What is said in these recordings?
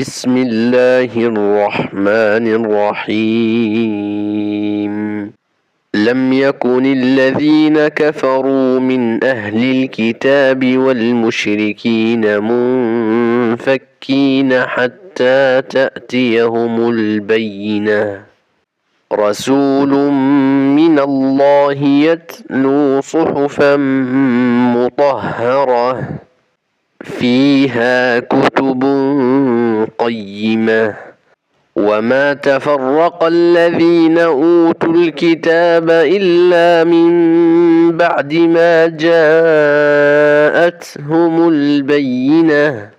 بسم الله الرحمن الرحيم. لم يكن الذين كفروا من أهل الكتاب والمشركين منفكين حتى تأتيهم البينة. رسول من الله يتلو صحفا مطهرة فيها كتب قيمة. وما تفرق الذين أوتوا الكتاب إلا من بعد ما جاءتهم البينة.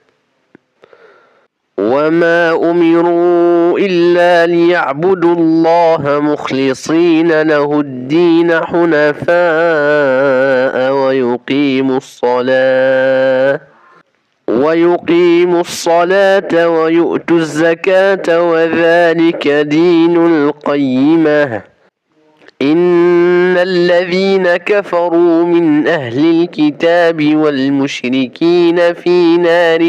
وما أمروا إلا ليعبدوا الله مخلصين له الدين حنفاء ويقيموا الصلاة ويؤتوا الزكاة وذلك دين القيمة. إن الذين كفروا من أهل الكتاب والمشركين في نار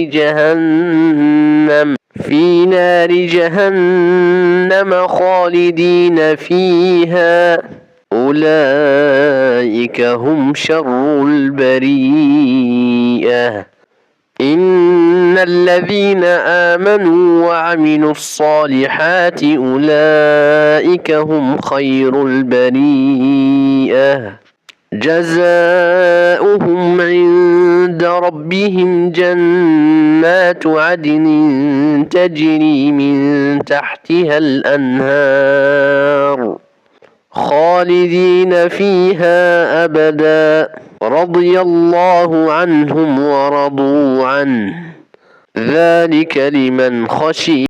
جهنم خالدين فيها أولئك هم شر البرية. إن الذين آمنوا وعملوا الصالحات أولئك هم خير البرية. جزاؤهم عند ربهم جنات عدن تجري من تحتها الأنهار خالدين فيها أبدا. رضي الله عنهم ورضوا عنه ذلك لمن خشي